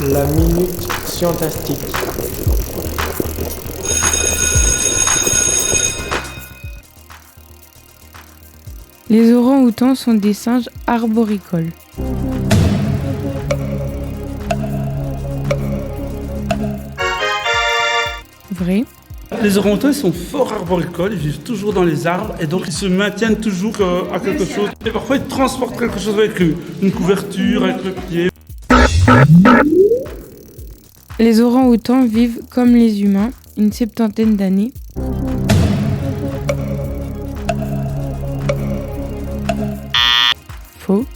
La minute scientastique. Les orang-outans sont des singes arboricoles. Vrai. Les orang-outans sont fort arboricoles, ils vivent toujours dans les arbres et donc ils se maintiennent toujours à quelque chose. Et parfois ils transportent quelque chose avec eux, une couverture avec le pied. Les orang-outans vivent comme les humains une septantaine d'années. Faux.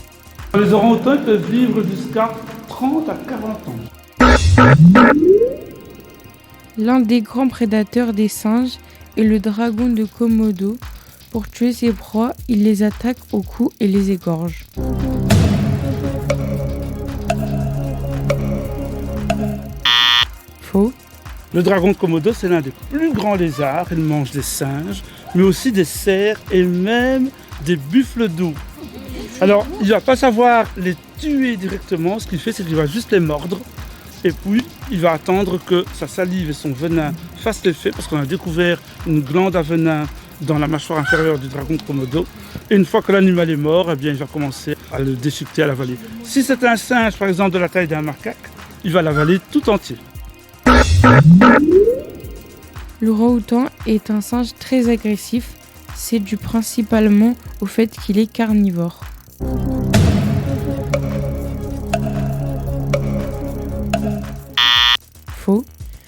Les orang-outans peuvent vivre jusqu'à 30 à 40 ans. L'un des grands prédateurs des singes est le dragon de Komodo. Pour tuer ses proies, il les attaque au cou et les égorge. Faux. Le dragon de Komodo, c'est l'un des plus grands lézards. Il mange des singes, mais aussi des cerfs et même des buffles d'eau. Alors, il ne va pas savoir les tuer directement. Ce qu'il fait, c'est qu'il va juste les mordre. Et puis, il va attendre que sa salive et son venin fassent l'effet, parce qu'on a découvert une glande à venin dans la mâchoire inférieure du dragon de Komodo. Et une fois que l'animal est mort, eh bien, il va commencer à le déchiqueter, à l'avaler. Si c'est un singe, par exemple, de la taille d'un macaque, il va l'avaler tout entier. L'orang-outan est un singe très agressif. C'est dû principalement au fait qu'il est carnivore. Faux.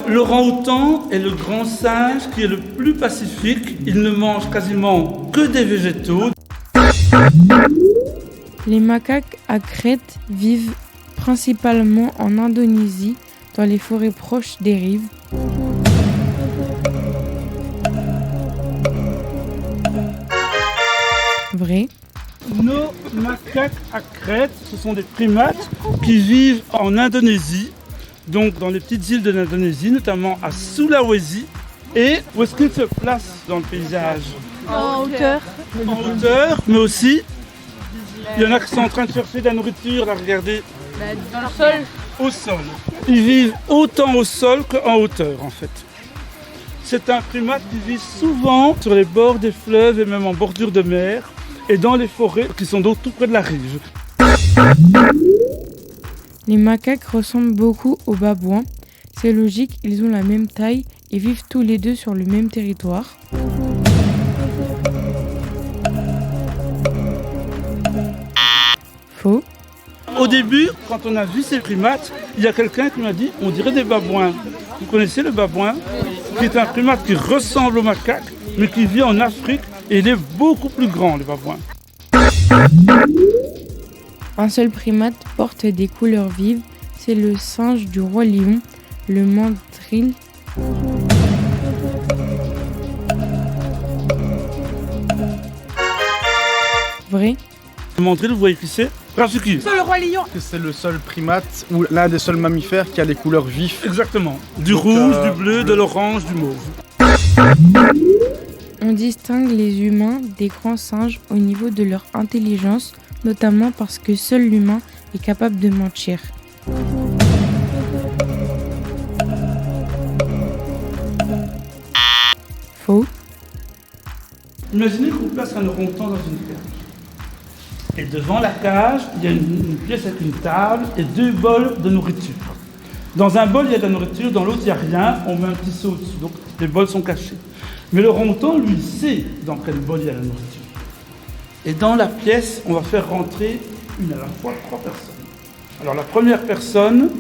L'orang-outan est le grand singe qui est le plus pacifique. Il ne mange quasiment que des végétaux. Les macaques à crête vivent principalement en Indonésie, dans les forêts proches des rives. Vrai. Nos macaques à crête, ce sont des primates qui vivent en Indonésie, donc dans les petites îles de l'Indonésie, notamment à Sulawesi. Et où est-ce qu'ils se placent dans le paysage? En hauteur. En hauteur, mais aussi, il y en a qui sont en train de chercher de la nourriture, là, regardez, Dans le sol. au sol. Ils vivent autant au sol qu'en hauteur, en fait. C'est un primate qui vit souvent sur les bords des fleuves et même en bordure de mer et dans les forêts qui sont donc tout près de la rive. Les macaques ressemblent beaucoup aux babouins. C'est logique, ils ont la même taille et vivent tous les deux sur le même territoire. Faux. Au début, quand on a vu ces primates, il y a quelqu'un qui m'a dit on dirait des babouins. Vous connaissez le babouin? Qui est un primate qui ressemble au macaque, mais qui vit en Afrique et il est beaucoup plus grand, le babouin. Un seul primate porte des couleurs vives, c'est le singe du roi lion, le mandrill. Vrai. Le mandrill, vous voyez qui c'est? Rafiki. C'est le roi lion. C'est le seul primate ou l'un des seuls mammifères qui a les couleurs vives. Exactement. Du rouge, du bleu, de l'orange, du mauve. On distingue les humains des grands singes au niveau de leur intelligence, notamment parce que seul l'humain est capable de mentir. Faux. Imaginez qu'on place un orang-outan dans une cage. Et devant la cage, il y a une pièce avec une table et 2 bols de nourriture. Dans un bol, il y a de la nourriture, dans l'autre, il n'y a rien. On met un petit seau au-dessus, donc les bols sont cachés. Mais le orang-outan, lui, sait dans quel bol il y a la nourriture. Et dans la pièce, on va faire rentrer une à la fois 3 personnes. Alors la première personne,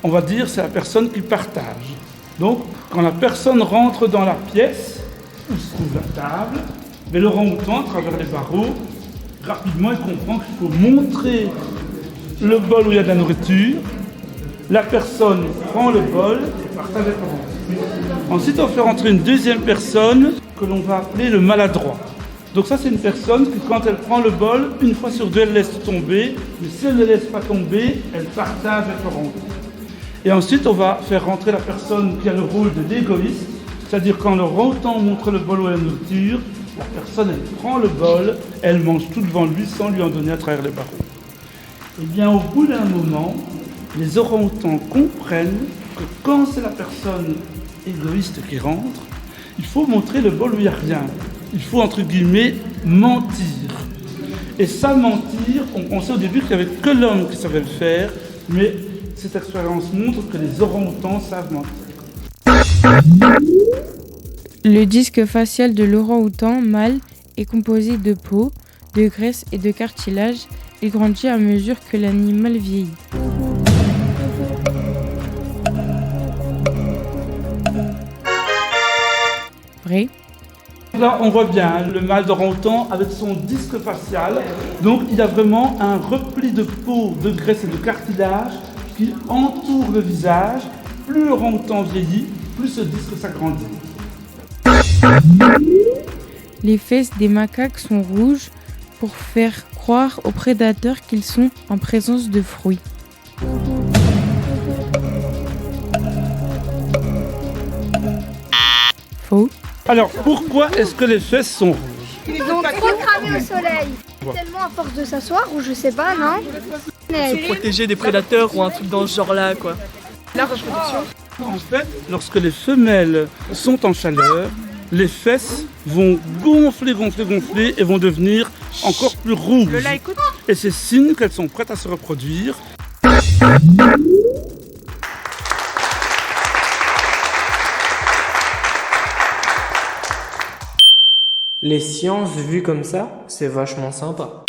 on va dire, c'est la personne qui partage. Donc, quand la personne rentre dans la pièce où se trouve la table, mais le orang-outan, à travers les barreaux, rapidement, il comprend qu'il faut montrer le bol où il y a de la nourriture. La personne prend le bol et partage avec l'autre. Ensuite, on fait rentrer une deuxième personne que l'on va appeler le maladroit. Donc ça, c'est une personne qui, quand elle prend le bol, une fois sur 2, elle laisse tomber. Mais si elle ne laisse pas tomber, elle partage avec l'autre. Et ensuite, on va faire rentrer la personne qui a le rôle de l'égoïste. C'est-à-dire quand le orang-outan montre le bol où il y a la nourriture, la personne, elle prend le bol, elle mange tout devant lui sans lui en donner à travers les barreaux. Et bien, au bout d'un moment, les orang-outans comprennent que quand c'est la personne égoïste qui rentre, il faut montrer le bol où il n'y a rien. Il faut, entre guillemets, mentir. Et ça, mentir, on pensait au début qu'il n'y avait que l'homme qui savait le faire, mais cette expérience montre que les orang-outans savent mentir. Le disque facial de l'orang-outan mâle est composé de peau, de graisse et de cartilage. Il grandit à mesure que l'animal vieillit. Vrai? Là, on voit bien le mâle d'orang-outan avec son disque facial. Donc, il y a vraiment un repli de peau, de graisse et de cartilage qui entoure le visage. Plus l'orang-outan vieillit, plus ce disque s'agrandit. Les fesses des macaques sont rouges pour faire croire aux prédateurs qu'ils sont en présence de fruits. Faux. Alors, pourquoi est-ce que les fesses sont rouges? Ils ont trop cramé au soleil. Tellement à force de s'asseoir, ou je sais pas, non? Se protéger des prédateurs ou un truc dans ce genre-là, quoi. La reproduction. En fait, lorsque les femelles sont en chaleur, les fesses vont gonfler et vont devenir encore plus rouges. Écoute. Et c'est signe qu'elles sont prêtes à se reproduire. Les sciences vues comme ça, c'est vachement sympa.